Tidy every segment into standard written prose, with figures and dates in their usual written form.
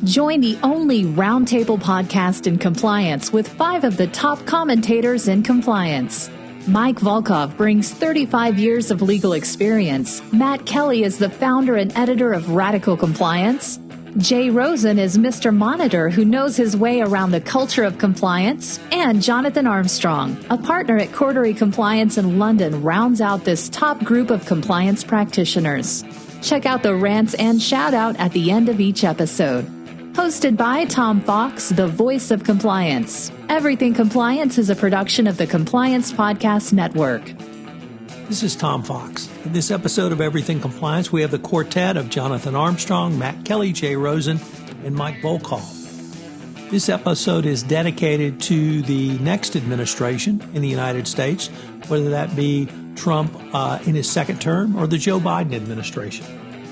Join the only roundtable podcast in compliance with 5 of the top commentators in compliance. Mike Volkov brings 35 years of legal experience. Matt Kelly is the founder and editor of Radical Compliance. Jay Rosen is Mr. Monitor who knows his way around the culture of compliance. And Jonathan Armstrong, a partner at Cordery Compliance in London, rounds out this top group of compliance practitioners. Check out the rants and shout out at the end of each episode. Hosted by Tom Fox, the voice of compliance. Everything Compliance is a production of the Compliance Podcast Network. This is Tom Fox. In this episode of Everything Compliance, we have the quartet of Jonathan Armstrong, Matt Kelly, Jay Rosen, and Mike Volkov. This episode is dedicated to the next administration in the United States, whether that be Trump in his second term or the Joe Biden administration.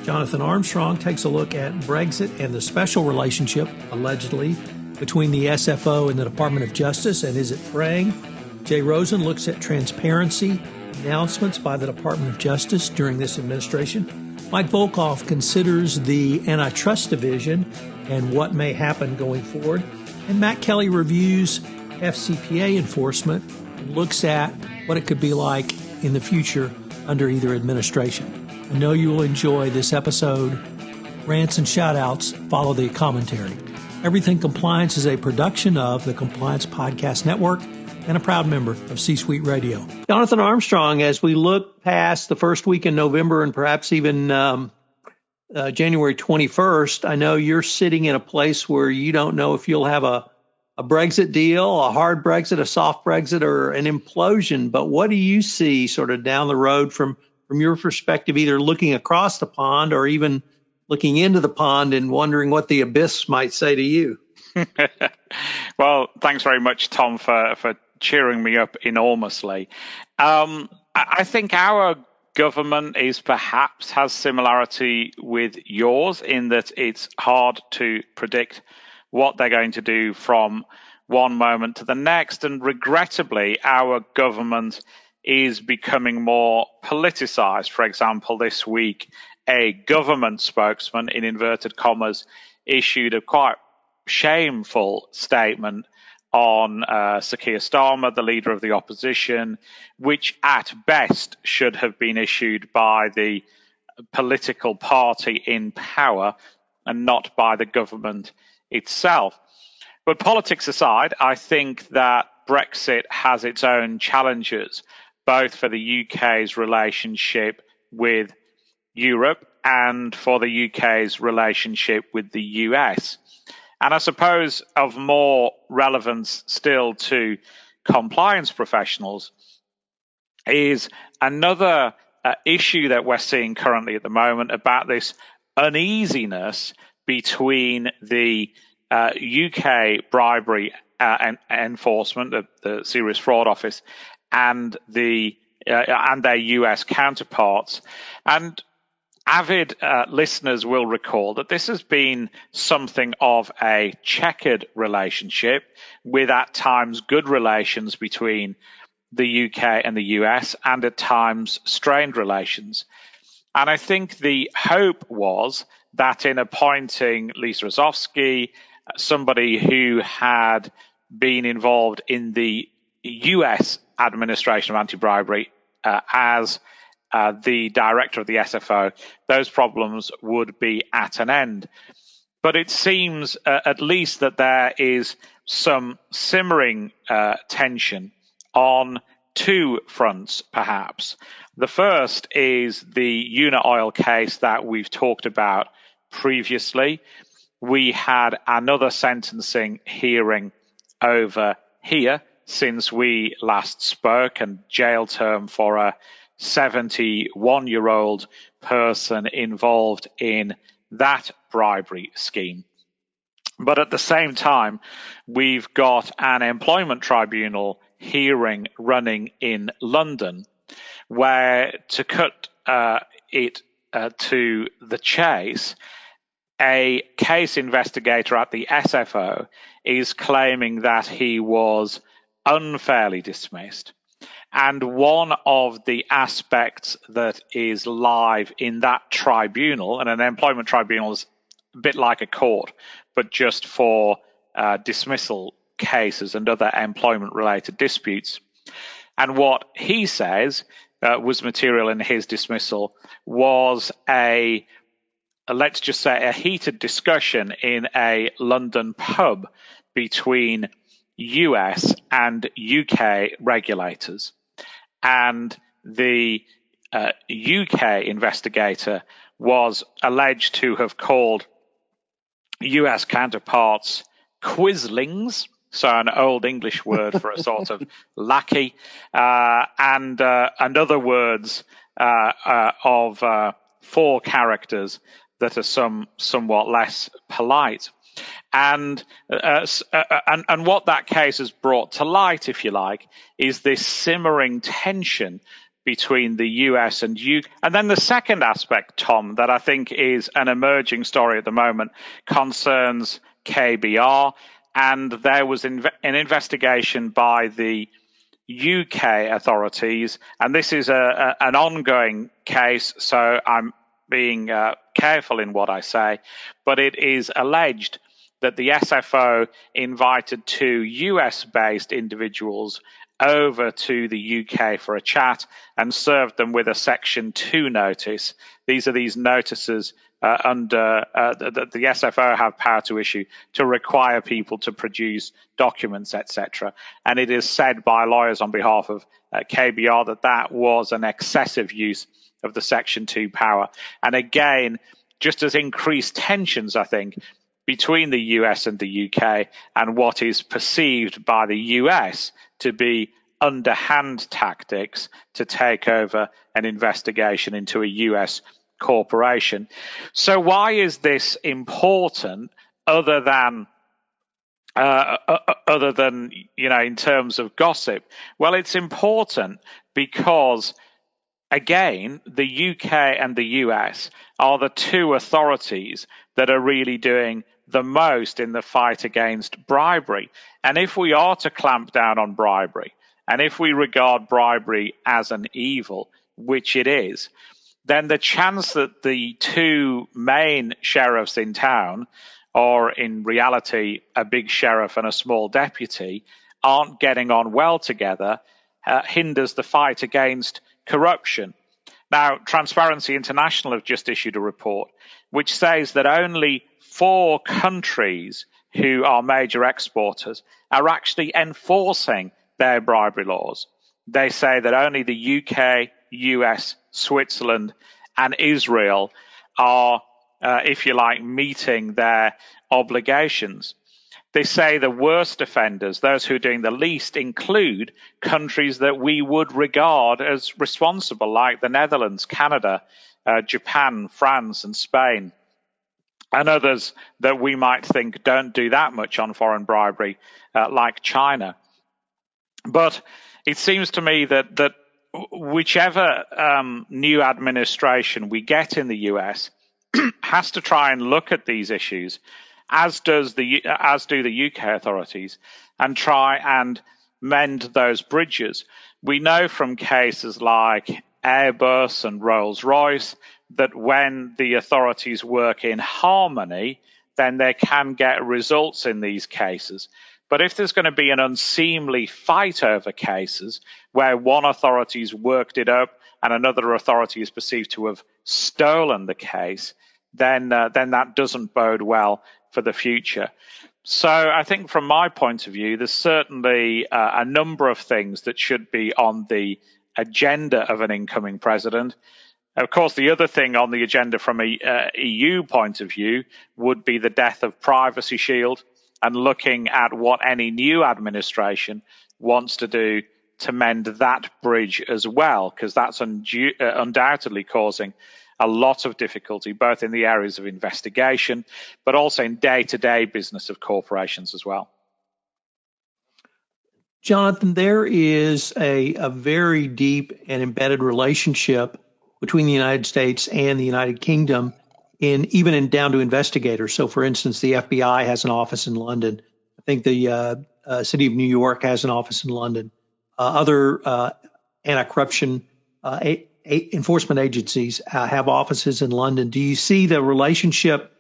Jonathan Armstrong takes a look at Brexit and the special relationship, allegedly, between the SFO and the Department of Justice, and is it fraying? Jay Rosen looks at transparency announcements by the Department of Justice during this administration. Mike Volkov considers the antitrust division and what may happen going forward. And Matt Kelly reviews FCPA enforcement and looks at what it could be like in the future under either administration. I know you will enjoy this episode. Rants and shout-outs follow the commentary. Everything Compliance is a production of the Compliance Podcast Network and a proud member of C-Suite Radio. Jonathan Armstrong, as we look past the first week in November and perhaps even January 21st, I know you're sitting in a place where you don't know if you'll have a Brexit deal, a hard Brexit, a soft Brexit, or an implosion. But what do you see sort of down the road from your perspective, either looking across the pond or even looking into the pond and wondering what the abyss might say to you? Well, thanks very much, Tom, for cheering me up enormously. I think our government has similarity with yours in that it's hard to predict what they're going to do from one moment to the next. And regrettably, our government is becoming more politicized. For example, this week, a government spokesman, in inverted commas, issued a quite shameful statement on Sir Keir Starmer, the leader of the opposition, which at best should have been issued by the political party in power and not by the government itself. But politics aside, I think that Brexit has its own challenges, both for the UK's relationship with Europe and for the UK's relationship with the US. And I suppose of more relevance still to compliance professionals is another issue that we're seeing currently at the moment about this uneasiness between the UK bribery enforcement, the Serious Fraud Office, and their US counterparts. And avid listeners will recall that this has been something of a checkered relationship with at times good relations between the UK and the US and at times strained relations. And I think the hope was that in appointing Lisa Rozovsky, somebody who had been involved in the US administration of anti-bribery as the director of the SFO, those problems would be at an end. But it seems at least that there is some simmering tension on two fronts, perhaps. The first is the Unaoil case that we've talked about previously. We had another sentencing hearing over here since we last spoke, and jail term for a 71-year-old person involved in that bribery scheme. But at the same time, we've got an employment tribunal hearing running in London where, to cut it to the chase, a case investigator at the SFO is claiming that he was unfairly dismissed. And one of the aspects that is live in that tribunal, and an employment tribunal is a bit like a court, but just for dismissal cases and other employment-related disputes. And what he says was material in his dismissal was let's just say a heated discussion in a London pub between US and UK regulators. And the UK investigator was alleged to have called US counterparts quislings, so an old English word for a sort of lackey, and other words of 4 characters that are somewhat less polite. And what that case has brought to light, if you like, is this simmering tension between the US and UK. And then the second aspect, Tom, that I think is an emerging story at the moment concerns KBR. And there was an investigation by the UK authorities, and this is an ongoing case, so I'm being careful in what I say, but it is alleged that the SFO invited 2 US-based individuals over to the UK for a chat and served them with a Section 2 notice. These are these notices under that the SFO have power to issue to require people to produce documents, etc. And it is said by lawyers on behalf of KBR that was an excessive use of the Section 2 power. And again, just as increased tensions, I think, between the US and the UK and what is perceived by the US to be underhand tactics to take over an investigation into a US corporation. So why is this important other than in terms of gossip? Well, it's important because, again, the UK and the US are the 2 authorities that are really doing the most in the fight against bribery. And if we are to clamp down on bribery, and if we regard bribery as an evil, which it is, then the chance that the 2 main sheriffs in town, or in reality a big sheriff and a small deputy, aren't getting on well together hinders the fight against corruption. Now, Transparency International have just issued a report which says that only 4 countries who are major exporters are actually enforcing their bribery laws. They say that only the UK, US, Switzerland, and Israel are, if you like, meeting their obligations. They say the worst offenders, those who are doing the least, include countries that we would regard as responsible, like the Netherlands, Canada, Japan, France, and Spain, and others that we might think don't do that much on foreign bribery, like China. But it seems to me that whichever new administration we get in the US has to try and look at these issues, as do the UK authorities, and try and mend those bridges. We know from cases like Airbus and Rolls-Royce that when the authorities work in harmony, then they can get results in these cases. But if there's going to be an unseemly fight over cases where one authority's worked it up and another authority is perceived to have stolen the case, then that doesn't bode well for the future. So I think from my point of view, there's certainly a number of things that should be on the agenda of an incoming president. Of course, the other thing on the agenda from a EU point of view would be the death of Privacy Shield and looking at what any new administration wants to do to mend that bridge as well, because that's undoubtedly causing a lot of difficulty, both in the areas of investigation, but also in day-to-day business of corporations as well. Jonathan, there is a very deep and embedded relationship between the United States and the United Kingdom, even down to investigators. So, for instance, the FBI has an office in London. I think the city of New York has an office in London. Other anti-corruption enforcement agencies have offices in London. Do you see the relationship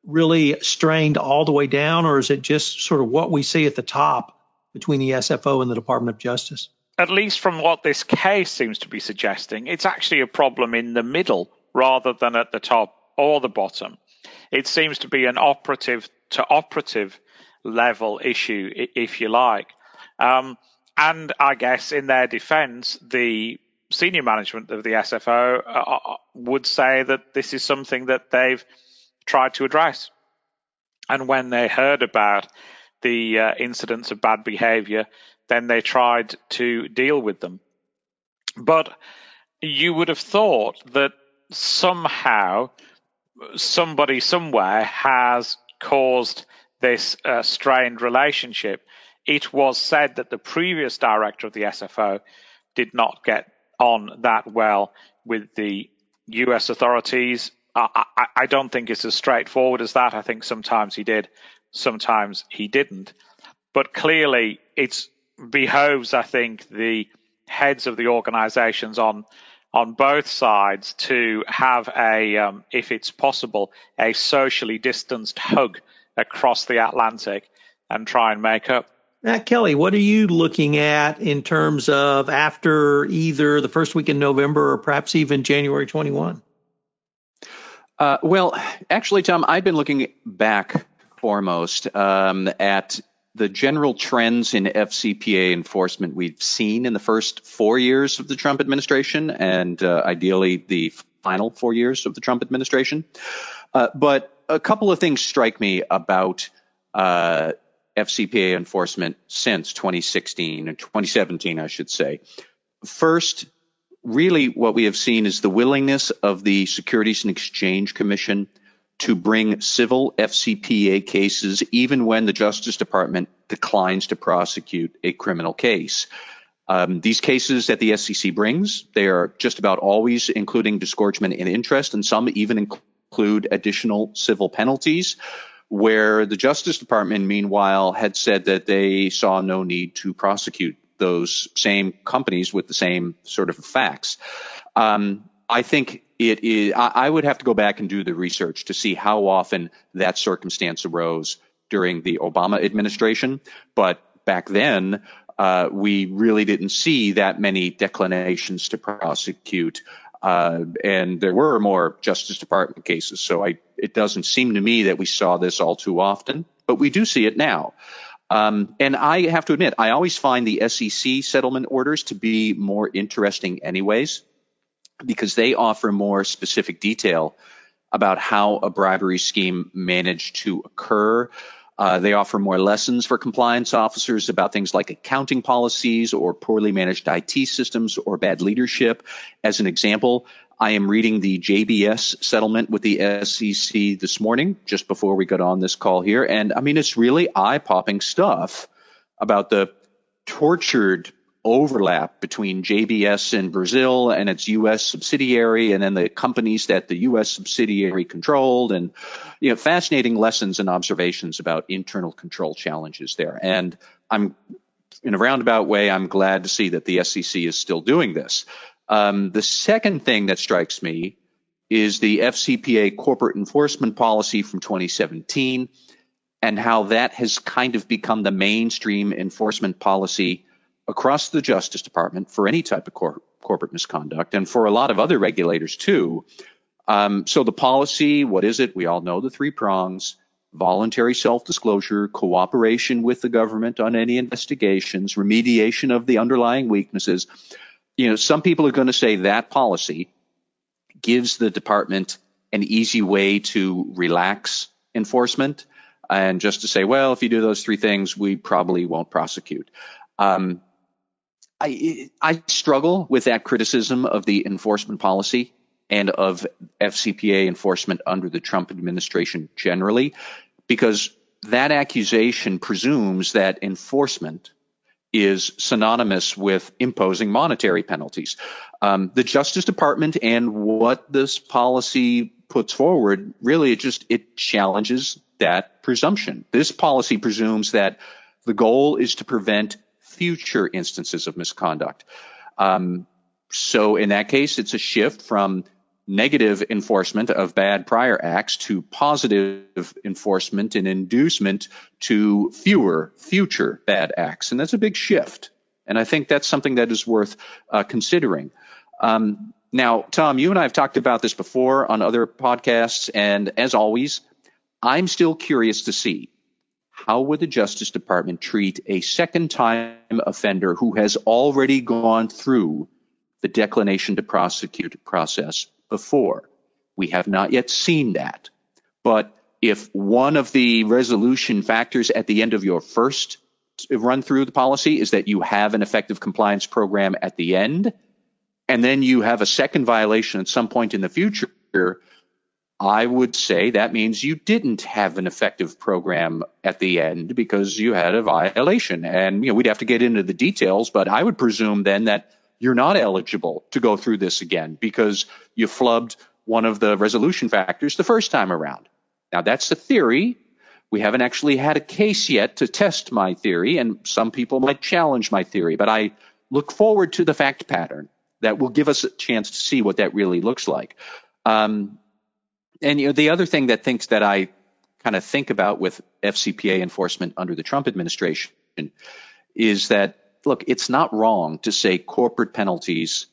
really strained all the way down, or is it just sort of what we see at the top between the SFO and the Department of Justice? At least from what this case seems to be suggesting, it's actually a problem in the middle rather than at the top or the bottom. It seems to be an operative to operative level issue, if you like. And I guess in their defense, the senior management of the SFO would say that this is something that they've tried to address. And when they heard about the incidents of bad behavior, then they tried to deal with them. But you would have thought that somehow somebody somewhere has caused this strained relationship. It was said that the previous director of the SFO did not get on that well with the US authorities. I don't think it's as straightforward as that. I think sometimes he did, sometimes he didn't. But clearly it behoves, I think, the heads of the organizations on both sides to have a, if it's possible, a socially distanced hug across the Atlantic and try and make up. Matt Kelly, what are you looking at in terms of after either the first week in November or perhaps even January 21? Well, actually, Tom, I've been looking back foremost at the general trends in FCPA enforcement we've seen in the first 4 years of the Trump administration and ideally the final 4 years of the Trump administration. But a couple of things strike me about FCPA enforcement since 2016 and 2017, I should say. First, really what we have seen is the willingness of the Securities and Exchange Commission to bring civil FCPA cases even when the Justice Department declines to prosecute a criminal case. These cases that the SEC brings, they are just about always including disgorgement in interest, and some even include additional civil penalties, where the Justice Department, meanwhile, had said that they saw no need to prosecute those same companies with the same sort of facts. I think it is. I would have to go back and do the research to see how often that circumstance arose during the Obama administration. But back then, we really didn't see that many declinations to prosecute. And there were more Justice Department cases. So it doesn't seem to me that we saw this all too often, but we do see it now. And I have to admit, I always find the SEC settlement orders to be more interesting anyways, because they offer more specific detail about how a bribery scheme managed to occur. They offer more lessons for compliance officers about things like accounting policies or poorly managed IT systems or bad leadership. As an example, I am reading the JBS settlement with the SEC this morning, just before we got on this call here. And I mean, it's really eye-popping stuff about the tortured overlap between JBS in Brazil and its U.S. subsidiary, and then the companies that the U.S. subsidiary controlled, and fascinating lessons and observations about internal control challenges there. And I'm, in a roundabout way, I'm glad to see that the SEC is still doing this. The second thing that strikes me is the FCPA corporate enforcement policy from 2017, and how that has kind of become the mainstream enforcement policy across the Justice Department for any type of corporate misconduct, and for a lot of other regulators too. So the policy, what is it? We all know the three prongs: voluntary self-disclosure, cooperation with the government on any investigations, remediation of the underlying weaknesses. Some people are going to say that policy gives the department an easy way to relax enforcement, and just to say, well, if you do those three things, we probably won't prosecute. I struggle with that criticism of the enforcement policy and of FCPA enforcement under the Trump administration generally, because that accusation presumes that enforcement is synonymous with imposing monetary penalties. The Justice Department and what this policy puts forward, really, it challenges that presumption. This policy presumes that the goal is to prevent future instances of misconduct. So in that case, it's a shift from negative enforcement of bad prior acts to positive enforcement and inducement to fewer future bad acts. And that's a big shift. And I think that's something that is worth considering. Now, Tom, you and I have talked about this before on other podcasts. And as always, I'm still curious to see how would the Justice Department treat a second-time offender who has already gone through the declination to prosecute process before. We have not yet seen that. But if one of the resolution factors at the end of your first run through the policy is that you have an effective compliance program at the end, and then you have a second violation at some point in the future, I would say that means you didn't have an effective program at the end because you had a violation. And we'd have to get into the details, but I would presume then that you're not eligible to go through this again because you flubbed one of the resolution factors the first time around. Now, that's the theory. We haven't actually had a case yet to test my theory, and some people might challenge my theory, but I look forward to the fact pattern that will give us a chance to see what that really looks like. And the other thing that I kind of think about with FCPA enforcement under the Trump administration is that, look, it's not wrong to say corporate penalties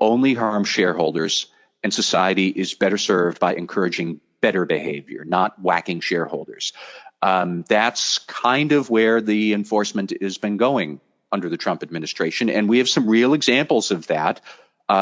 only harm shareholders and society is better served by encouraging better behavior, not whacking shareholders. That's kind of where the enforcement has been going under the Trump administration. And we have some real examples of that,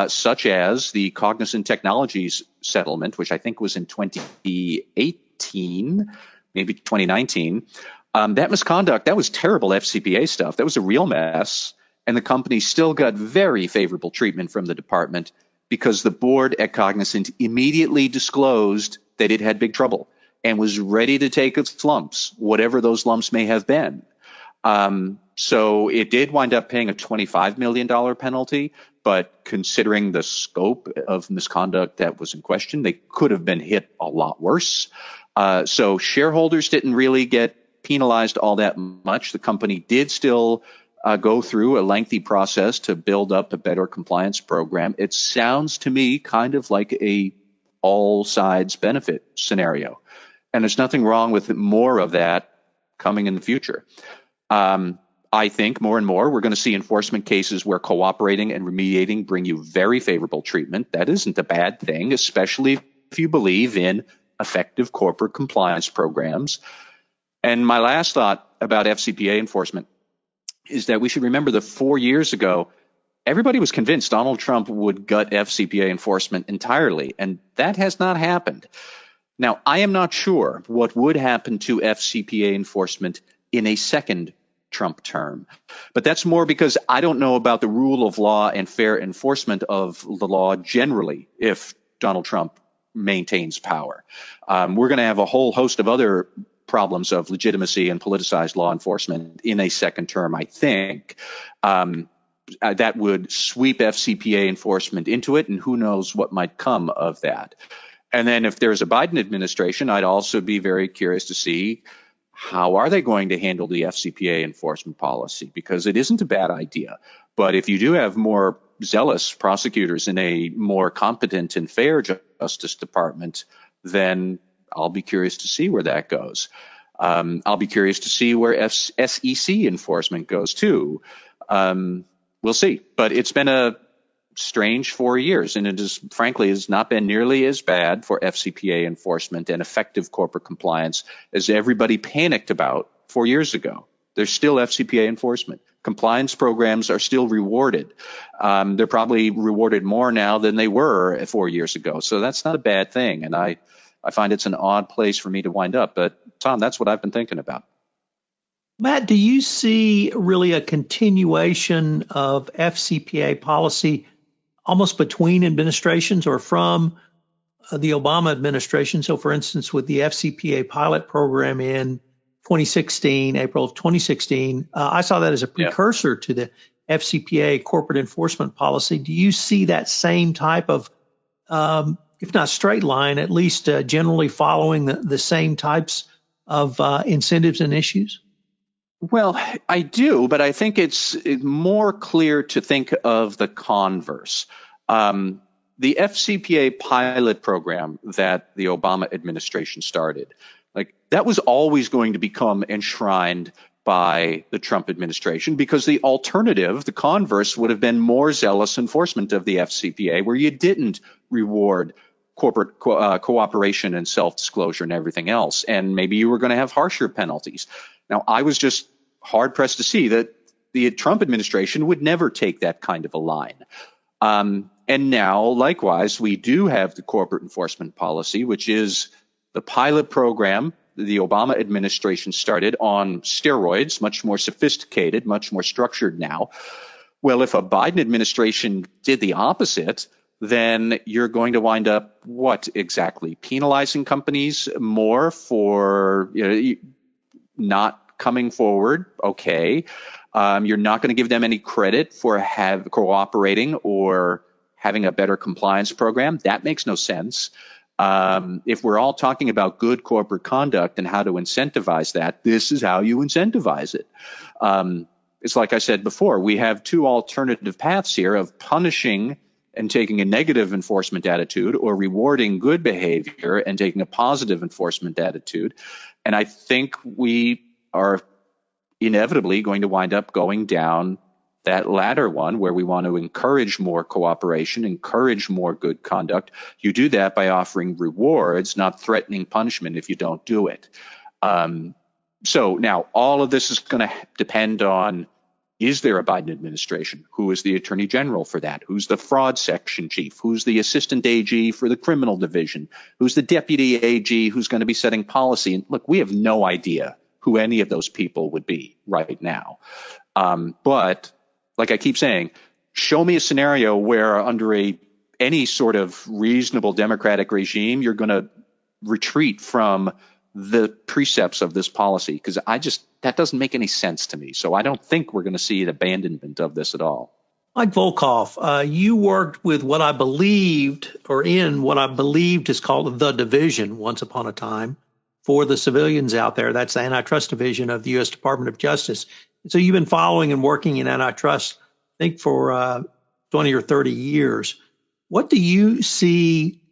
such as the Cognizant Technologies settlement, which I think was in 2018, maybe 2019. That misconduct, that was terrible FCPA stuff. That was a real mess. And the company still got very favorable treatment from the department because the board at Cognizant immediately disclosed that it had big trouble and was ready to take its lumps, whatever those lumps may have been. So it did wind up paying a $25 million penalty, but considering the scope of misconduct that was in question, they could have been hit a lot worse. So shareholders didn't really get penalized all that much. The company did still go through a lengthy process to build up a better compliance program. It sounds to me kind of like a all sides benefit scenario. And there's nothing wrong with more of that coming in the future. I think more and more we're going to see enforcement cases where cooperating and remediating bring you very favorable treatment. That isn't a bad thing, especially if you believe in effective corporate compliance programs. And my last thought about FCPA enforcement is that we should remember that 4 years ago, everybody was convinced Donald Trump would gut FCPA enforcement entirely, and that has not happened. Now, I am not sure what would happen to FCPA enforcement in a second Trump term, but that's more because I don't know about the rule of law and fair enforcement of the law generally if Donald Trump maintains power. We're going to have a whole host of other problems of legitimacy and politicized law enforcement in a second term, I think. That would sweep FCPA enforcement into it, and who knows what might come of that. And then if there's a Biden administration, I'd also be very curious to see how are they going to handle the FCPA enforcement policy, because it isn't a bad idea. But if you do have more zealous prosecutors in a more competent and fair Justice Department, then I'll be curious to see where that goes. I'll be curious to see where SEC enforcement goes too. We'll see. But it's been a strange 4 years, and it is frankly has not been nearly as bad for FCPA enforcement and effective corporate compliance as everybody panicked about 4 years ago. There's still FCPA enforcement. Compliance programs are still rewarded. They're probably rewarded more now than they were 4 years ago. So that's not a bad thing. And I find it's an odd place for me to wind up. But Tom, that's what I've been thinking about. Matt, do you see really a continuation of FCPA policy almost between administrations or from the Obama administration? So, for instance, with the FCPA pilot program in 2016, April of 2016, I saw that as a precursor to the FCPA corporate enforcement policy. Do you see that same type of, if not straight line, at least generally following the same types of incentives and issues? Well, I do, but I think it's more clear to think of the converse. The the FCPA pilot program that the Obama administration started, like that was always going to become enshrined by the Trump administration, because the alternative, the converse, would have been more zealous enforcement of the FCPA, where you didn't reward corporate cooperation and self-disclosure and everything else. And maybe you were going to have harsher penalties. Now, I was just hard-pressed to see that the Trump administration would never take that kind of a line. And now, likewise, we do have the corporate enforcement policy, which is the pilot program the Obama administration started on steroids, much more sophisticated, much more structured now. Well, if a Biden administration did the opposite, then you're going to wind up what exactly? Penalizing companies more for not coming forward. Okay. You're not going to give them any credit for cooperating or having a better compliance program. That makes no sense. If we're all talking about good corporate conduct and how to incentivize that, this is how you incentivize it. It's like I said before, we have two alternative paths here of punishing and taking a negative enforcement attitude, or rewarding good behavior and taking a positive enforcement attitude. And I think we are inevitably going to wind up going down that latter one, where we want to encourage more cooperation, encourage more good conduct. You do that by offering rewards, not threatening punishment if you don't do it. So now all of this is going to depend on, is there a Biden administration? Who is the attorney general for that? Who's the fraud section chief? Who's the assistant AG for the criminal division? Who's the deputy AG who's going to be setting policy? And look, we have no idea who any of those people would be right now. But like I keep saying, show me a scenario where under any sort of reasonable democratic regime, you're going to retreat from the precepts of this policy, because that doesn't make any sense to me. So I don't think we're going to see an abandonment of this at all. Mike Volkov, you worked with what I believed is called the division once upon a time for the civilians out there. That's the antitrust division of the U.S. Department of Justice. So you've been following and working in antitrust, I think, for 20 or 30 years. What do you see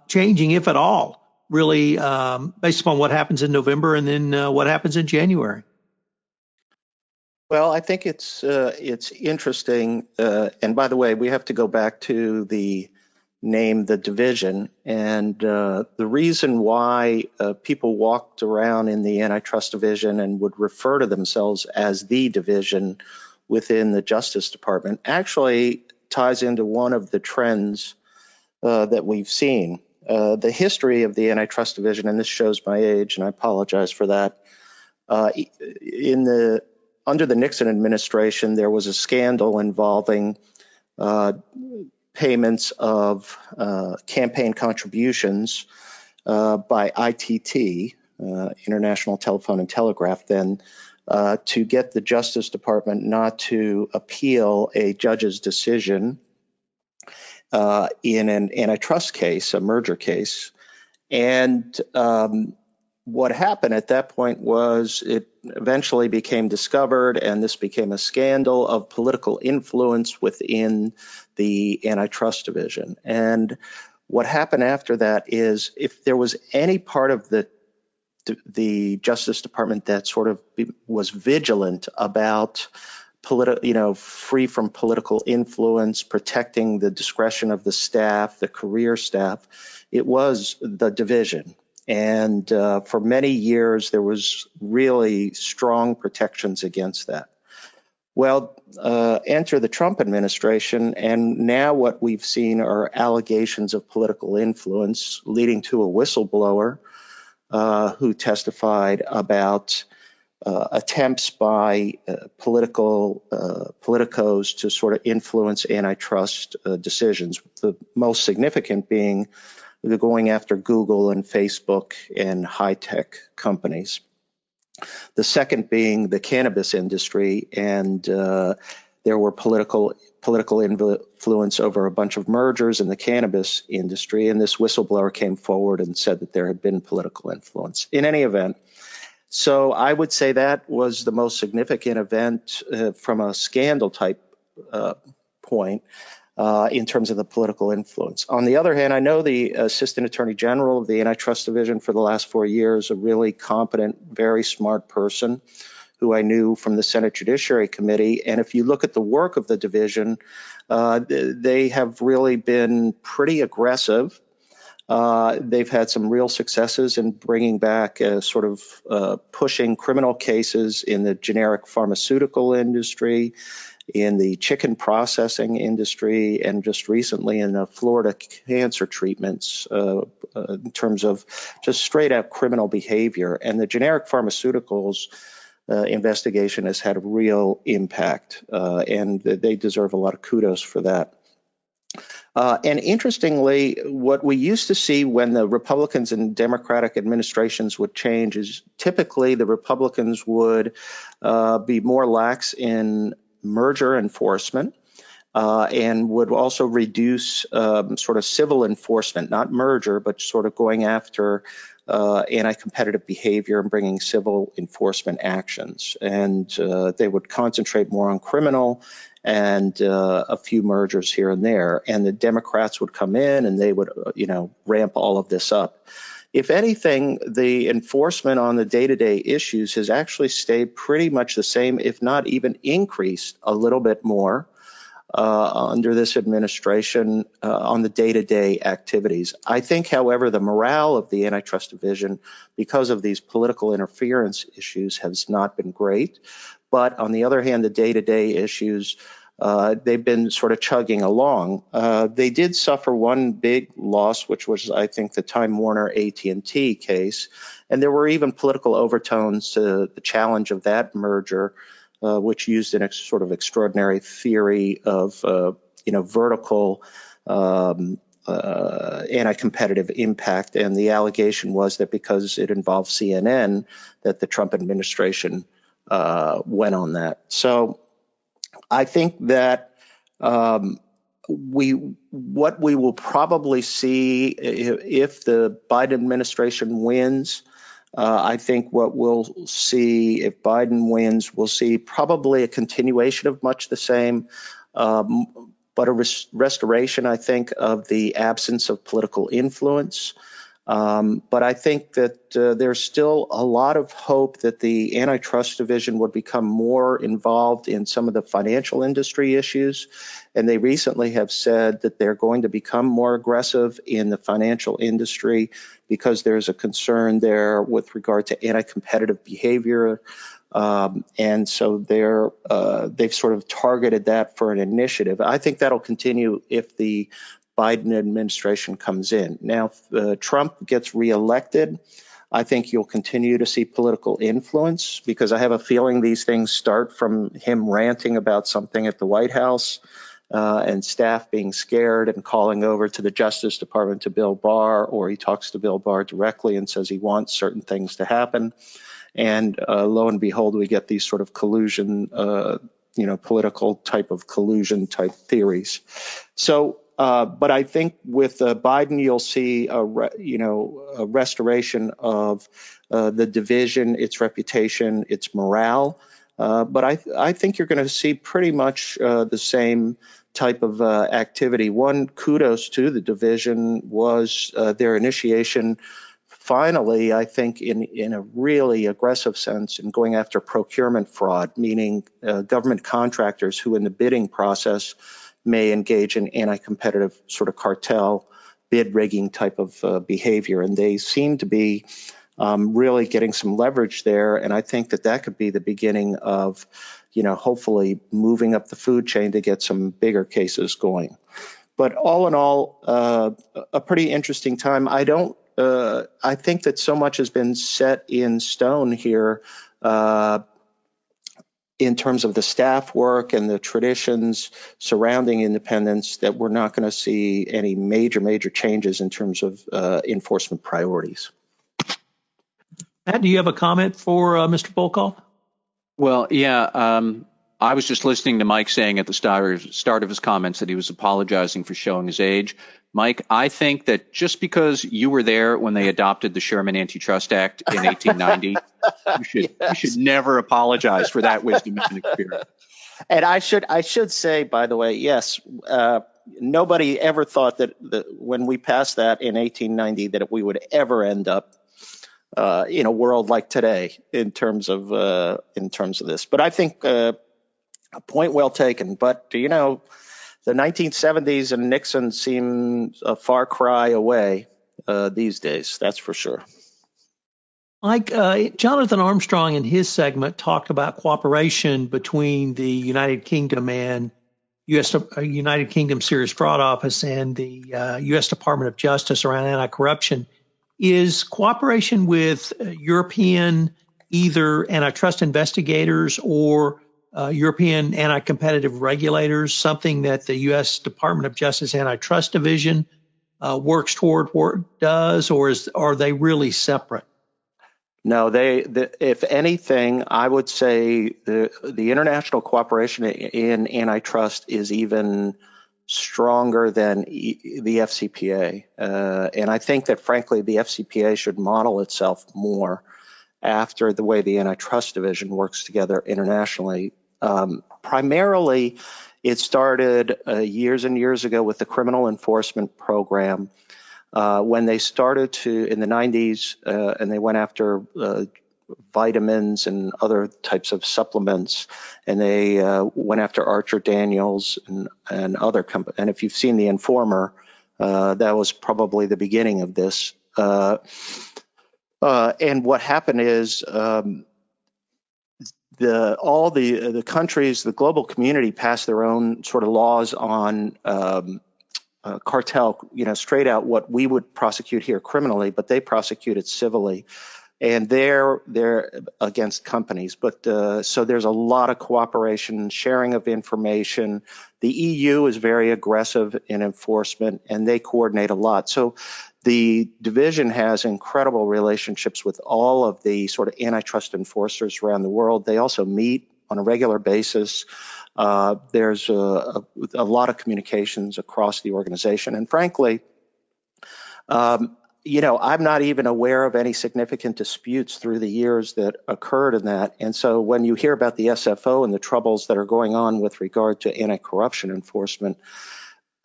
changing, if at all, really, based upon what happens in November and then what happens in January? Well, I think it's interesting. And by the way, we have to go back to the name, the division. And the reason why people walked around in the antitrust division and would refer to themselves as the division within the Justice Department actually ties into one of the trends that we've seen. The history of the antitrust division, and this shows my age, and I apologize for that. Under the Nixon administration, there was a scandal involving payments of campaign contributions by ITT, International Telephone and Telegraph, then to get the Justice Department not to appeal a judge's decision in an antitrust case, a merger case. And what happened at that point was it eventually became discovered, and this became a scandal of political influence within the antitrust division. And what happened after that is, if there was any part of the Justice Department that sort of was vigilant about free from political influence, protecting the discretion of the staff, the career staff, it was the division. And for many years, there was really strong protections against that. Well, enter the Trump administration, and now what we've seen are allegations of political influence, leading to a whistleblower who testified about attempts by politicos to sort of influence antitrust decisions, the most significant being going after Google and Facebook and high-tech companies. The second being the cannabis industry, and there were political influence over a bunch of mergers in the cannabis industry, and this whistleblower came forward and said that there had been political influence. In any event, so I would say that was the most significant event from a scandal type point. in terms of the political influence. On the other hand, I know the Assistant Attorney General of the Antitrust Division for the last 4 years, a really competent, very smart person who I knew from the Senate Judiciary Committee. And if you look at the work of the division, they have really been pretty aggressive. They've had some real successes in bringing back pushing criminal cases in the generic pharmaceutical industry, in the chicken processing industry, and just recently in the Florida cancer treatments in terms of just straight out criminal behavior. And the generic pharmaceuticals investigation has had a real impact, and they deserve a lot of kudos for that. And interestingly, what we used to see when the Republicans and Democratic administrations would change is typically the Republicans would be more lax in merger enforcement and would also reduce sort of civil enforcement, not merger, but sort of going after anti-competitive behavior and bringing civil enforcement actions. And they would concentrate more on criminal and a few mergers here and there. And the Democrats would come in and they would, ramp all of this up. If anything, the enforcement on the day-to-day issues has actually stayed pretty much the same, if not even increased a little bit more under this administration on the day-to-day activities. I think, however, the morale of the Antitrust Division, because of these political interference issues, has not been great. But on the other hand, the day-to-day issues, they've been sort of chugging along. They did suffer one big loss, which was, I think, the Time Warner AT&T case. And there were even political overtones to the challenge of that merger, which used an sort of extraordinary theory of, vertical anti-competitive impact. And the allegation was that because it involved CNN, that the Trump administration went on that. So I think that what we will probably see if the Biden administration wins, I think what we'll see if Biden wins, we'll see probably a continuation of much the same, but a restoration, I think, of the absence of political influence. But I think that there's still a lot of hope that the Antitrust Division would become more involved in some of the financial industry issues. And they recently have said that they're going to become more aggressive in the financial industry because there's a concern there with regard to anti-competitive behavior. And so they've sort of targeted that for an initiative. I think that'll continue if the Biden administration comes in. Now, if Trump gets reelected, I think you'll continue to see political influence because I have a feeling these things start from him ranting about something at the White House and staff being scared and calling over to the Justice Department to Bill Barr, or he talks to Bill Barr directly and says he wants certain things to happen. And lo and behold, we get these sort of collusion, political type of collusion type theories. So, but I think with Biden, you'll see a restoration of the division, its reputation, its morale. But I think you're going to see pretty much the same type of activity. One kudos to the division was their initiation, finally, I think, in a really aggressive sense in going after procurement fraud, meaning government contractors who in the bidding process may engage in anti-competitive sort of cartel bid rigging type of behavior. And they seem to be really getting some leverage there. And I think that could be the beginning of, hopefully moving up the food chain to get some bigger cases going. But all in all, a pretty interesting time. I think that so much has been set in stone here in terms of the staff work and the traditions surrounding independence that we're not going to see any major changes in terms of enforcement priorities. Matt, do you have a comment for Mr. Volkov? Well, yeah. I was just listening to Mike saying at the start of his comments that he was apologizing for showing his age. Mike, I think that just because you were there when they adopted the Sherman Antitrust Act in 1890, you should never apologize for that wisdom and experience. And I should say, by the way, yes, nobody ever thought that when we passed that in 1890 that we would ever end up in a world like today in terms of this. But I think a point well taken. But the 1970s and Nixon seem a far cry away these days. That's for sure. Like Jonathan Armstrong in his segment talked about cooperation between the United Kingdom and United Kingdom Serious Fraud Office and the U.S. Department of Justice around anti-corruption. Is cooperation with European either antitrust investigators or European anti-competitive regulators something that the U.S. Department of Justice Antitrust Division works toward or does, or are they really separate? No, if anything, I would say the international cooperation in antitrust is even stronger than the FCPA. And I think that, frankly, the FCPA should model itself more after the way the antitrust division works together internationally. Primarily, it started years and years ago with the criminal enforcement program. When they started in the 90s, and they went after vitamins and other types of supplements, and they went after Archer Daniels and other companies. And if you've seen The Informer, that was probably the beginning of this. And what happened is all the countries, the global community, passed their own sort of laws on cartel, straight out what we would prosecute here criminally, but they prosecute it civilly, and they're against companies. But so there's a lot of cooperation, sharing of information. The EU is very aggressive in enforcement, and they coordinate a lot. So the division has incredible relationships with all of the sort of antitrust enforcers around the world. They also meet on a regular basis. There's a lot of communications across the organization. And frankly, I'm not even aware of any significant disputes through the years that occurred in that. And so when you hear about the SFO and the troubles that are going on with regard to anti-corruption enforcement,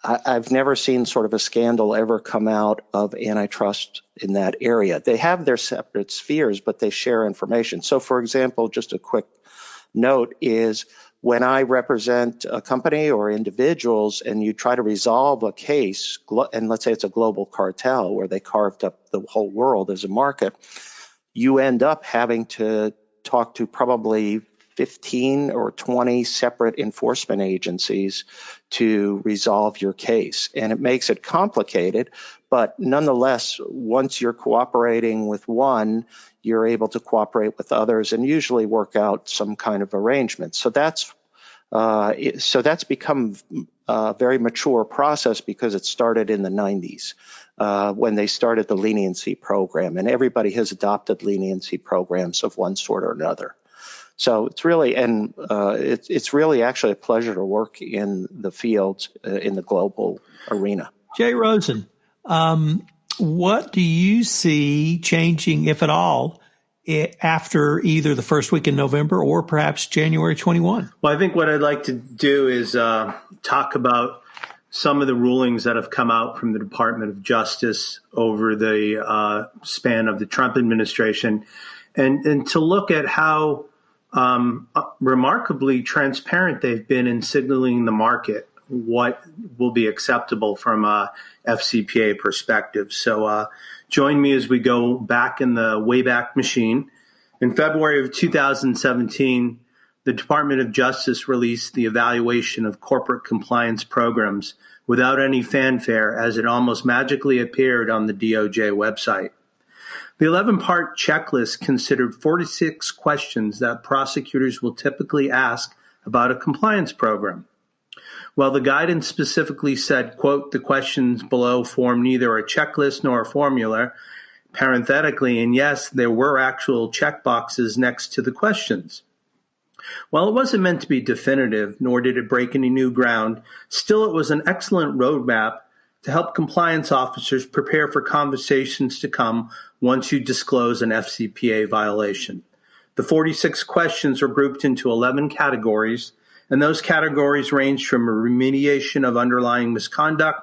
I've never seen sort of a scandal ever come out of antitrust in that area. They have their separate spheres, but they share information. So, for example, just a quick note is when I represent a company or individuals and you try to resolve a case, and let's say it's a global cartel where they carved up the whole world as a market, you end up having to talk to probably 15 or 20 separate enforcement agencies to resolve your case. And it makes it complicated, but nonetheless, once you're cooperating with one, you're able to cooperate with others and usually work out some kind of arrangement. So that's become a very mature process because it started in the 90s when they started the leniency program, and everybody has adopted leniency programs of one sort or another. So it's really, it's really actually a pleasure to work in the field in the global arena. Jay Rosen, what do you see changing, if at all, after either the first week in November or perhaps January 21? Well, I think what I'd like to do is talk about some of the rulings that have come out from the Department of Justice over the span of the Trump administration, and to look at how remarkably transparent they've been in signaling the market what will be acceptable from a FCPA perspective. So join me as we go back in the Wayback Machine. In February of 2017, the Department of Justice released the evaluation of corporate compliance programs without any fanfare, as it almost magically appeared on the DOJ website. The 11-part checklist considered 46 questions that prosecutors will typically ask about a compliance program. While the guidance specifically said, quote, the questions below form neither a checklist nor a formula, parenthetically, and yes, there were actual checkboxes next to the questions. While it wasn't meant to be definitive, nor did it break any new ground, still it was an excellent roadmap to help compliance officers prepare for conversations to come once you disclose an FCPA violation. The 46 questions are grouped into 11 categories, And those categories range from remediation of underlying misconduct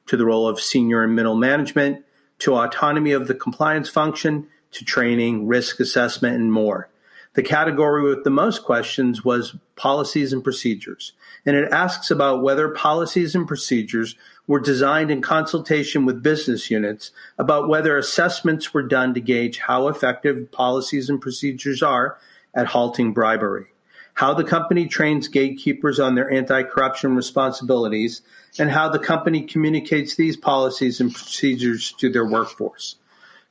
to the role of senior and middle management, to autonomy of the compliance function, to training, risk assessment, and more. The category with the most questions was policies and procedures, and it asks about whether policies and procedures were designed in consultation with business units, about whether assessments were done to gauge how effective policies and procedures are at halting bribery, how the company trains gatekeepers on their anti-corruption responsibilities, and how the company communicates these policies and procedures to their workforce.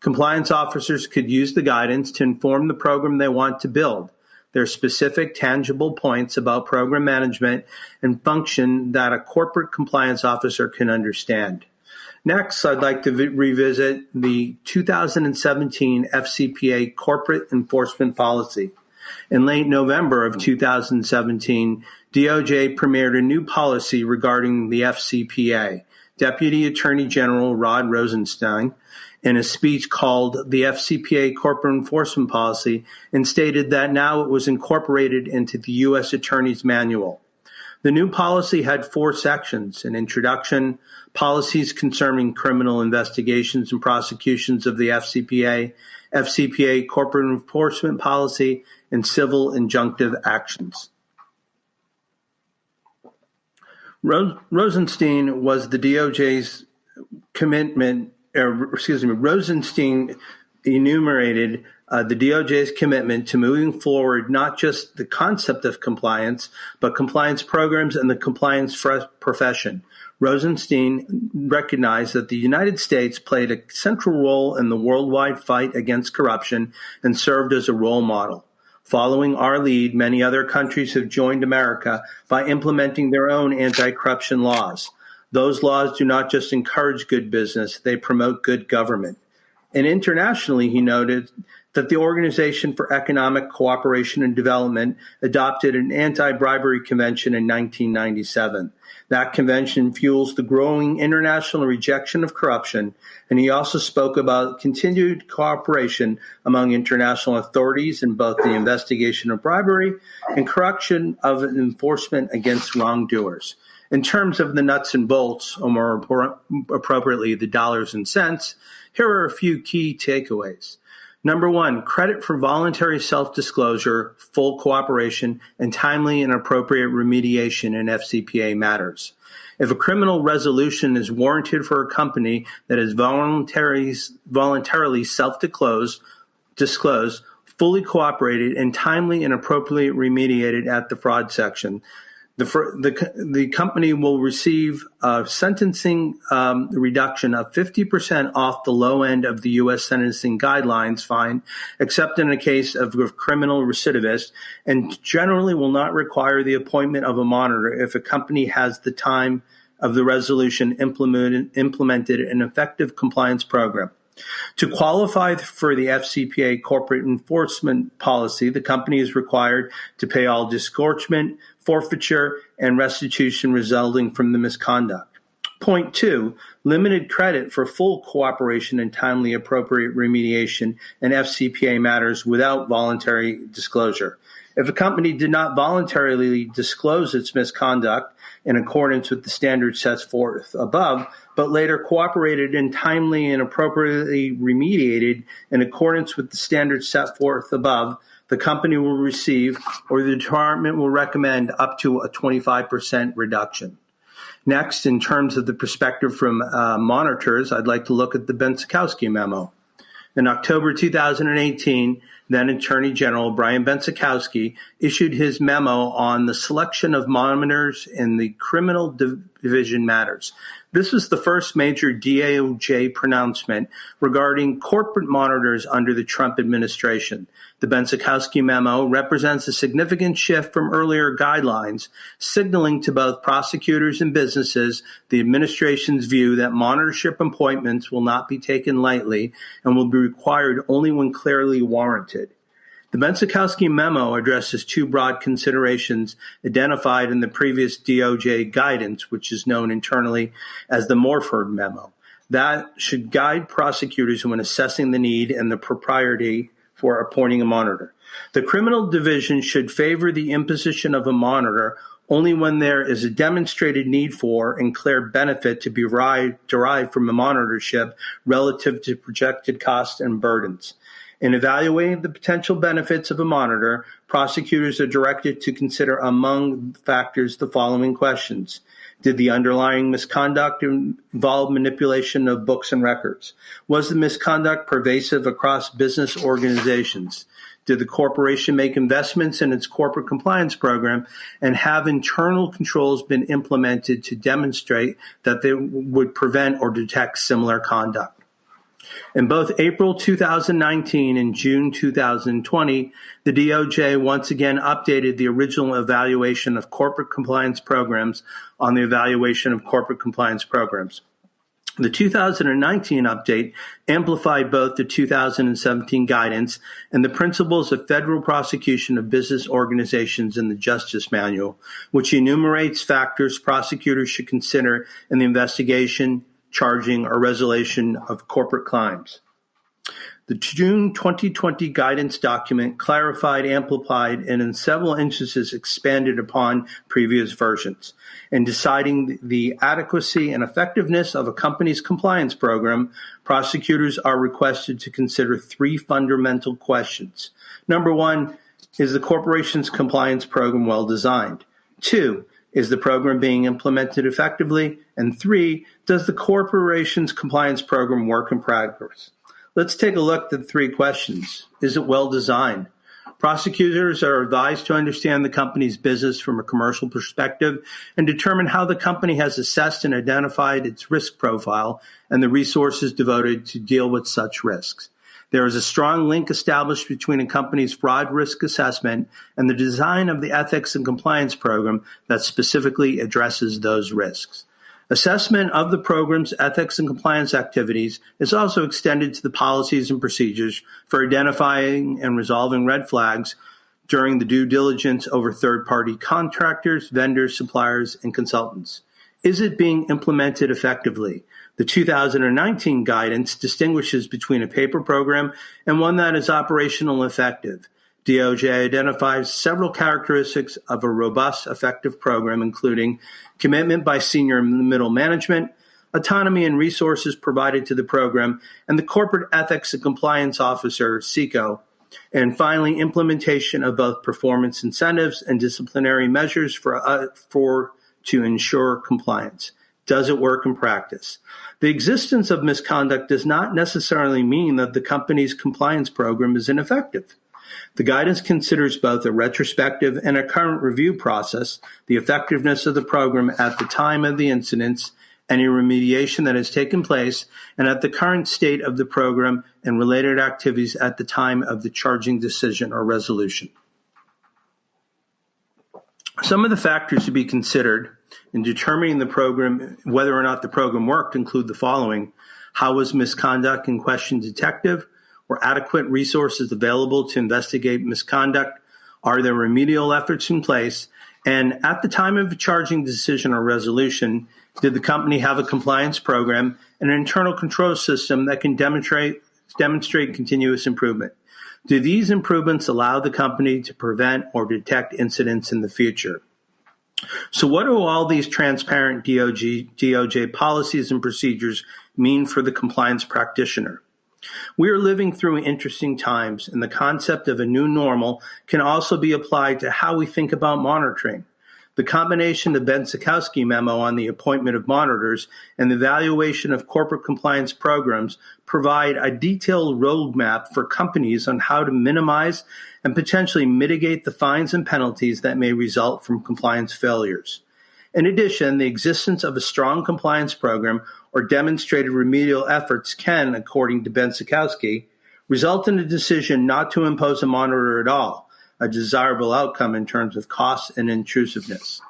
Compliance officers could use the guidance to inform the program they want to build. There are specific, tangible points about program management and function that a corporate compliance officer can understand. Next, I'd like to revisit the 2017 FCPA Corporate Enforcement Policy. In late November of 2017, DOJ premiered a new policy regarding the FCPA. Deputy Attorney General Rod Rosenstein, in a speech called the FCPA Corporate Enforcement Policy, and stated that now it was incorporated into the U.S. Attorney's Manual. The new policy had 4 sections: an introduction, policies concerning criminal investigations and prosecutions of the FCPA, FCPA Corporate Enforcement Policy, and civil injunctive actions. Rosenstein was the DOJ's commitment. Rosenstein enumerated the DOJ's commitment to moving forward not just the concept of compliance, but compliance programs and the compliance profession. Rosenstein recognized that the United States played a central role in the worldwide fight against corruption and served as a role model. Following our lead, many other countries have joined America by implementing their own anti-corruption laws. Those laws do not just encourage good business, they promote good government. And internationally, he noted that the Organization for Economic Cooperation and Development adopted an anti-bribery convention in 1997. That convention fuels the growing international rejection of corruption, and he also spoke about continued cooperation among international authorities in both the investigation of bribery and correction of enforcement against wrongdoers. In terms of the nuts and bolts, or more appropriately, the dollars and cents, here are a few key takeaways. Number 1, credit for voluntary self-disclosure, full cooperation, and timely and appropriate remediation in FCPA matters. If a criminal resolution is warranted for a company that is voluntarily self-disclosed, fully cooperated, and timely and appropriately remediated at the fraud section, the company will receive a sentencing reduction of 50% off the low end of the U.S. sentencing guidelines fine, except in a case of criminal recidivist, and generally will not require the appointment of a monitor if a company has the time of the resolution implemented an effective compliance program. To qualify for the FCPA corporate enforcement policy, the company is required to pay all disgorgement, forfeiture, and restitution resulting from the misconduct. Point 2, limited credit for full cooperation and timely appropriate remediation in FCPA matters without voluntary disclosure. If a company did not voluntarily disclose its misconduct in accordance with the standards set forth above, but later cooperated and timely and appropriately remediated in accordance with the standards set forth above, the company will receive, or the department will recommend, up to a 25% reduction. Next, in terms of the perspective from monitors, I'd like to look at the Benczkowski memo. In October 2018, then Attorney General Brian Benczkowski issued his memo on the selection of monitors in the criminal division matters. This was the first major DOJ pronouncement regarding corporate monitors under the Trump administration. The Benczkowski memo represents a significant shift from earlier guidelines, signaling to both prosecutors and businesses the administration's view that monitorship appointments will not be taken lightly and will be required only when clearly warranted. The Benczkowski memo addresses 2 broad considerations identified in the previous DOJ guidance, which is known internally as the Morford memo. That should guide prosecutors when assessing the need and the propriety for appointing a monitor. The criminal division should favor the imposition of a monitor only when there is a demonstrated need for and clear benefit to be derived from a monitorship relative to projected costs and burdens. In evaluating the potential benefits of a monitor, prosecutors are directed to consider among factors the following questions. Did the underlying misconduct involve manipulation of books and records? Was the misconduct pervasive across business organizations? Did the corporation make investments in its corporate compliance program, and have internal controls been implemented to demonstrate that they would prevent or detect similar conduct? In both April 2019 and June 2020, the DOJ once again updated the original evaluation of corporate compliance programs on the evaluation of corporate compliance programs. The 2019 update amplified both the 2017 guidance and the principles of federal prosecution of business organizations in the Justice Manual, which enumerates factors prosecutors should consider in the investigation, charging, or resolution of corporate crimes. The June 2020 guidance document clarified, amplified, and in several instances expanded upon previous versions. In deciding the adequacy and effectiveness of a company's compliance program, prosecutors are requested to consider three fundamental questions. Number one, is the corporation's compliance program well designed? 2, is the program being implemented effectively? And 3, does the corporation's compliance program work in practice? Let's take a look at the three questions. Is it well designed? Prosecutors are advised to understand the company's business from a commercial perspective and determine how the company has assessed and identified its risk profile and the resources devoted to deal with such risks. There is a strong link established between a company's fraud risk assessment and the design of the ethics and compliance program that specifically addresses those risks. Assessment of the program's ethics and compliance activities is also extended to the policies and procedures for identifying and resolving red flags during the due diligence over third-party contractors, vendors, suppliers, and consultants. Is it being implemented effectively? The 2019 guidance distinguishes between a paper program and one that is operational and effective. DOJ identifies several characteristics of a robust, effective program, including commitment by senior and middle management, autonomy and resources provided to the program, and the Corporate Ethics and Compliance Officer, CECO, and finally, implementation of both performance incentives and disciplinary measures to ensure compliance. Does it work in practice? The existence of misconduct does not necessarily mean that the company's compliance program is ineffective. The guidance considers both a retrospective and a current review process, the effectiveness of the program at the time of the incidents, any remediation that has taken place, and at the current state of the program and related activities at the time of the charging decision or resolution. Some of the factors to be considered in determining the program, whether or not the program worked, include the following. How was misconduct in question detective? Were adequate resources available to investigate misconduct? Are there remedial efforts in place? And at the time of a charging decision or resolution, did the company have a compliance program and an internal control system that can demonstrate continuous improvement? Do these improvements allow the company to prevent or detect incidents in the future? So what do all these transparent DOJ policies and procedures mean for the compliance practitioner? We are living through interesting times, and the concept of a new normal can also be applied to how we think about monitoring. The combination of Ben Sikowski memo on the appointment of monitors and the evaluation of corporate compliance programs provide a detailed roadmap for companies on how to minimize and potentially mitigate the fines and penalties that may result from compliance failures. In addition, the existence of a strong compliance program or demonstrated remedial efforts can, according to Ben Sikowski, result in a decision not to impose a monitor at all, a desirable outcome in terms of cost and intrusiveness.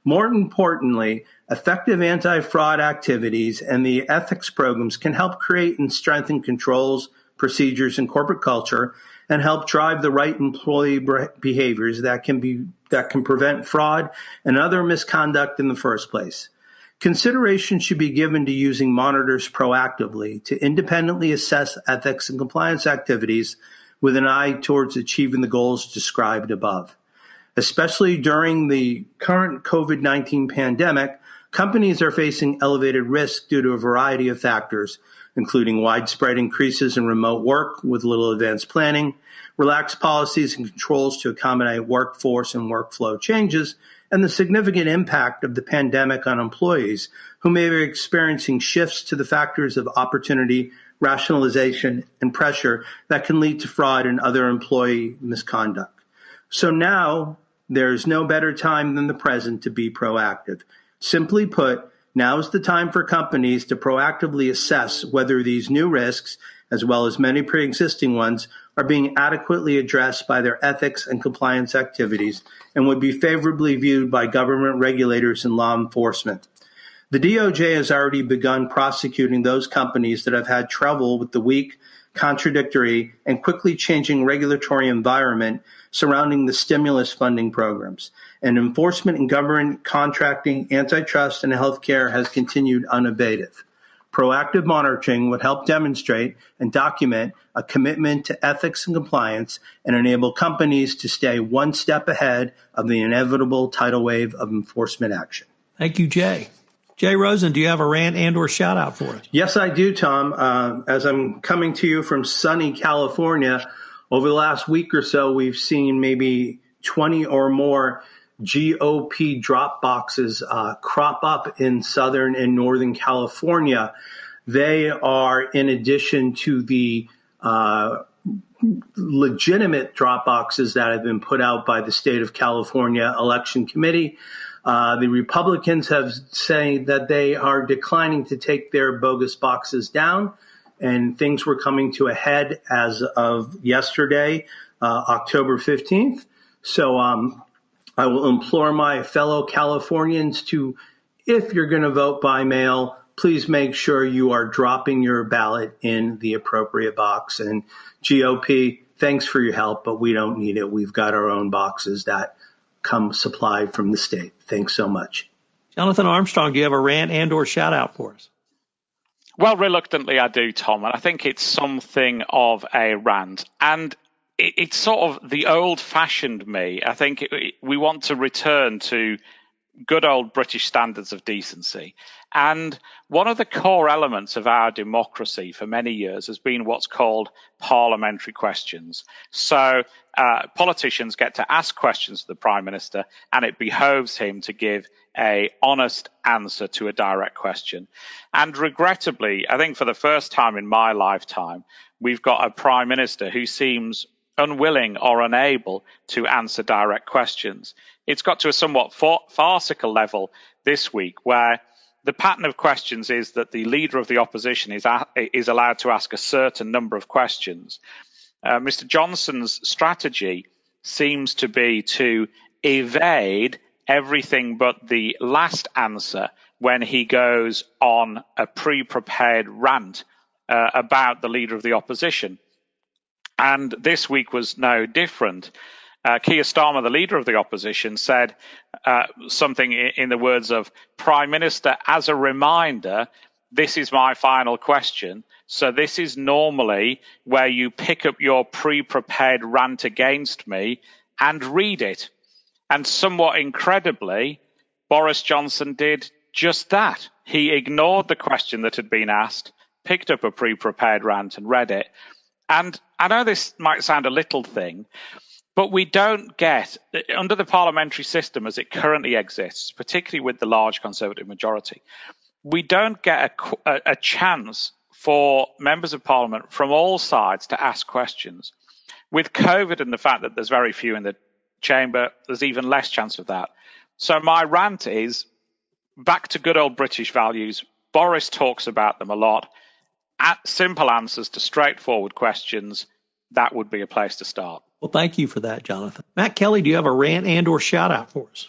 More importantly, effective anti-fraud activities and the ethics programs can help create and strengthen controls, procedures, and corporate culture, and help drive the right employee behaviors that can prevent fraud and other misconduct in the first place. Consideration should be given to using monitors proactively to independently assess ethics and compliance activities with an eye towards achieving the goals described above. Especially during the current COVID-19 pandemic, companies are facing elevated risk due to a variety of factors, including widespread increases in remote work with little advanced planning, relaxed policies and controls to accommodate workforce and workflow changes, and the significant impact of the pandemic on employees who may be experiencing shifts to the factors of opportunity, rationalization, and pressure that can lead to fraud and other employee misconduct. So now, there's no better time than the present to be proactive. Simply put, now is the time for companies to proactively assess whether these new risks, as well as many pre-existing ones, are being adequately addressed by their ethics and compliance activities and would be favorably viewed by government regulators and law enforcement. The DOJ has already begun prosecuting those companies that have had trouble with the weak, contradictory, and quickly changing regulatory environment surrounding the stimulus funding programs. And enforcement in government, contracting, antitrust, and healthcare has continued unabated. Proactive monitoring would help demonstrate and document a commitment to ethics and compliance and enable companies to stay one step ahead of the inevitable tidal wave of enforcement action. Thank you, Jay. Jay Rosen, do you have a rant and or shout out for us? Yes, I do, Tom. As I'm coming to you from sunny California, over the last week or so, we've seen maybe 20 or more GOP drop boxes crop up in Southern and Northern California. They are, in addition to the legitimate drop boxes that have been put out by the state of California Election Committee. The Republicans have said that they are declining to take their bogus boxes down, and things were coming to a head as of yesterday, October 15th. So I will implore my fellow Californians to, if you're going to vote by mail, please make sure you are dropping your ballot in the appropriate box. And GOP, thanks for your help, but we don't need it. We've got our own boxes that come supplied from the state. Thanks so much. Jonathan Armstrong, do you have a rant and or shout out for us? Well, reluctantly I do, Tom, and I think it's something of a rant. And it's sort of the old-fashioned me. I think we want to return to good old British standards of decency. And one of the core elements of our democracy for many years has been what's called parliamentary questions. So politicians get to ask questions to the Prime Minister, and it behoves him to give an honest answer to a direct question. And regrettably, I think for the first time in my lifetime, we've got a Prime Minister who seems unwilling or unable to answer direct questions. It's got to a somewhat farcical level this week where the pattern of questions is that the leader of the opposition is allowed to ask a certain number of questions. Mr. Johnson's strategy seems to be to evade everything but the last answer when he goes on a pre-prepared rant about the leader of the opposition. And this week was no different. Keir Starmer, the leader of the opposition, said something in the words of, Prime Minister, as a reminder, this is my final question. So this is normally where you pick up your pre-prepared rant against me and read it. And somewhat incredibly, Boris Johnson did just that. He ignored the question that had been asked, picked up a pre-prepared rant and read it. And I know this might sound a little thing, but we don't get, under the parliamentary system as it currently exists, particularly with the large Conservative majority, we don't get a chance for members of Parliament from all sides to ask questions. With COVID and the fact that there's very few in the chamber, there's even less chance of that. So my rant is back to good old British values. Boris talks about them a lot. Simple answers to straightforward questions, that would be a place to start. Well, thank you for that, Jonathan. Matt Kelly, do you have a rant and or shout out for us?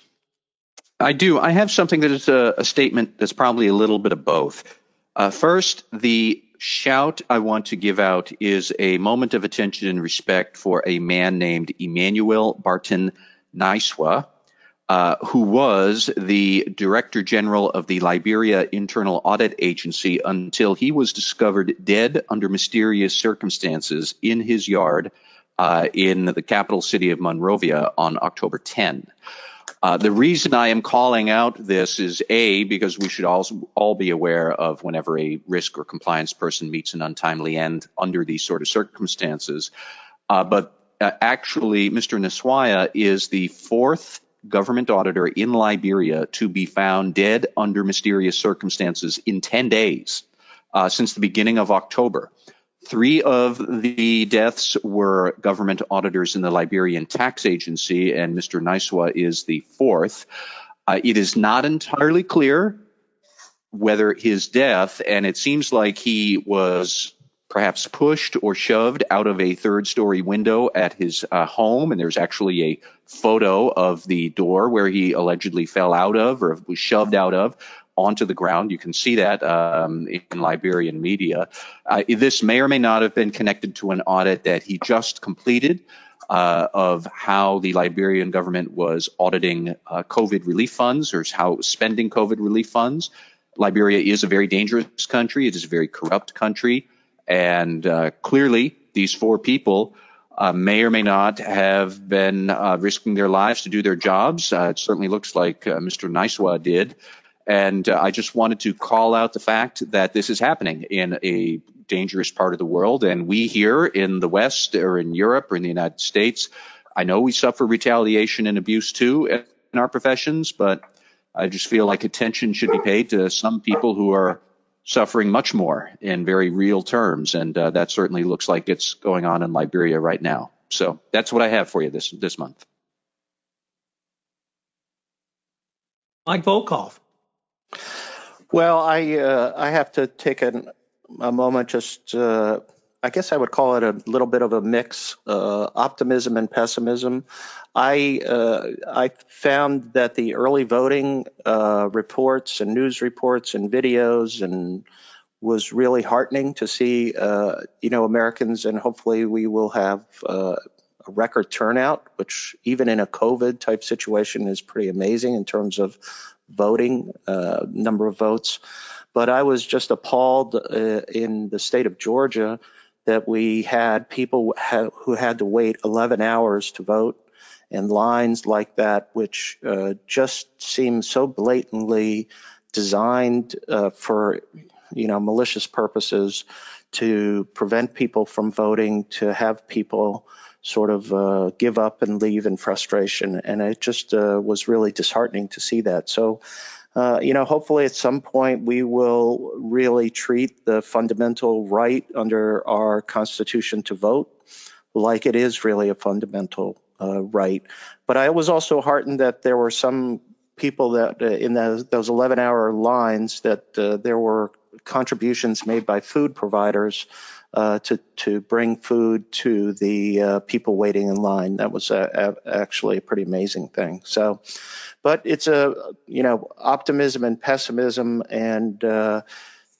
I do. I have something that is a statement that's probably a little bit of both. First, the shout I want to give out is a moment of attention and respect for a man named Emmanuel Barton Naiswa, who was the Director General of the Liberia Internal Audit Agency until he was discovered dead under mysterious circumstances in his yard in the capital city of Monrovia on October 10. The reason I am calling out this is, A, because we should all be aware of whenever a risk or compliance person meets an untimely end under these sort of circumstances. But actually, Mr. Naswaya is the fourth government auditor in Liberia to be found dead under mysterious circumstances in 10 days since the beginning of October. 3 of the deaths were government auditors in the Liberian Tax Agency, and Mr. Naiswa is the 4th. It is not entirely clear whether his death, and it seems like he was perhaps pushed or shoved out of a 3rd-story window at his home, and there's actually a photo of the door where he allegedly fell out of or was shoved out of onto the ground. You can see that in Liberian media. This may or may not have been connected to an audit that he just completed of how the Liberian government was auditing COVID relief funds, or how it was spending COVID relief funds. Liberia is a very dangerous country. It is a very corrupt country. And clearly, these 4 people may or may not have been risking their lives to do their jobs. It certainly looks like Mr. Naiswa did. And I just wanted to call out the fact that this is happening in a dangerous part of the world. And we here in the West, or in Europe, or in the United States, I know we suffer retaliation and abuse too in our professions, but I just feel like attention should be paid to some people who are suffering much more in very real terms. And that certainly looks like it's going on in Liberia right now. So that's what I have for you this month. Mike Volkov. Well, I have to take a moment just I guess I would call it a little bit of a mix, optimism and pessimism. I found that the early voting reports and news reports and videos and was really heartening to see, Americans, and hopefully we will have a record turnout, which even in a COVID type situation is pretty amazing in terms of voting, number of votes. But I was just appalled in the state of Georgia that we had people who had to wait 11 hours to vote, and lines like that, which just seem so blatantly designed for, malicious purposes to prevent people from voting, to have people sort of give up and leave in frustration. And it just was really disheartening to see that. So, hopefully at some point we will really treat the fundamental right under our Constitution to vote like it is really a fundamental right. But I was also heartened that there were some people that in those 11-hour lines that there were contributions made by food providers to bring food to the people waiting in line. That was actually a pretty amazing thing. So, but it's optimism and pessimism, and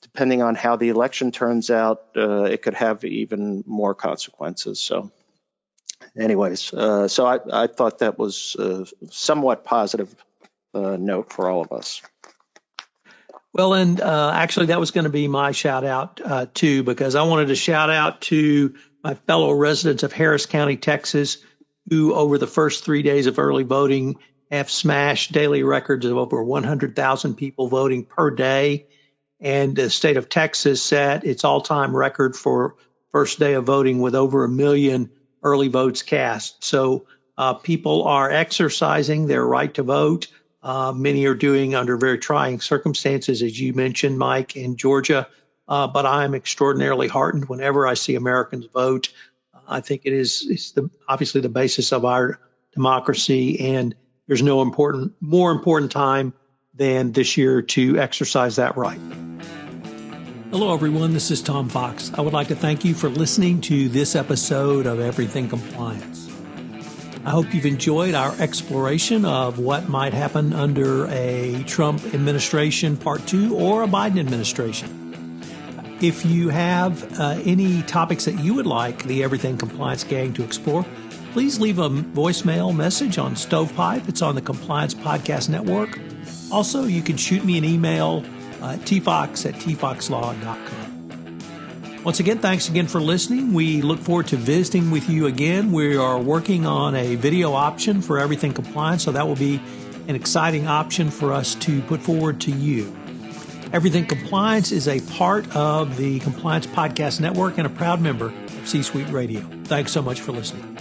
depending on how the election turns out, it could have even more consequences. So, anyways, so I thought that was a somewhat positive note for all of us. Well, and actually that was going to be my shout out too, because I wanted to shout out to my fellow residents of Harris County, Texas, who over the first 3 days of early voting have smashed daily records of over 100,000 people voting per day. And the state of Texas set its all-time record for first day of voting with over 1 million early votes cast. So people are exercising their right to vote. Many are doing under very trying circumstances, as you mentioned, Mike, in Georgia. But I'm extraordinarily heartened whenever I see Americans vote. I think it's obviously the basis of our democracy, and there's no more important time than this year to exercise that right. Hello, everyone. This is Tom Fox. I would like to thank you for listening to this episode of Everything Compliance. I hope you've enjoyed our exploration of what might happen under a Trump administration part 2 or a Biden administration. If you have any topics that you would like the Everything Compliance gang to explore, please leave a voicemail message on Stovepipe. It's on the Compliance Podcast Network. Also, you can shoot me an email at tfox@tfoxlaw.com. Once again, thanks again for listening. We look forward to visiting with you again. We are working on a video option for Everything Compliance, so that will be an exciting option for us to put forward to you. Everything Compliance is a part of the Compliance Podcast Network and a proud member of C-Suite Radio. Thanks so much for listening.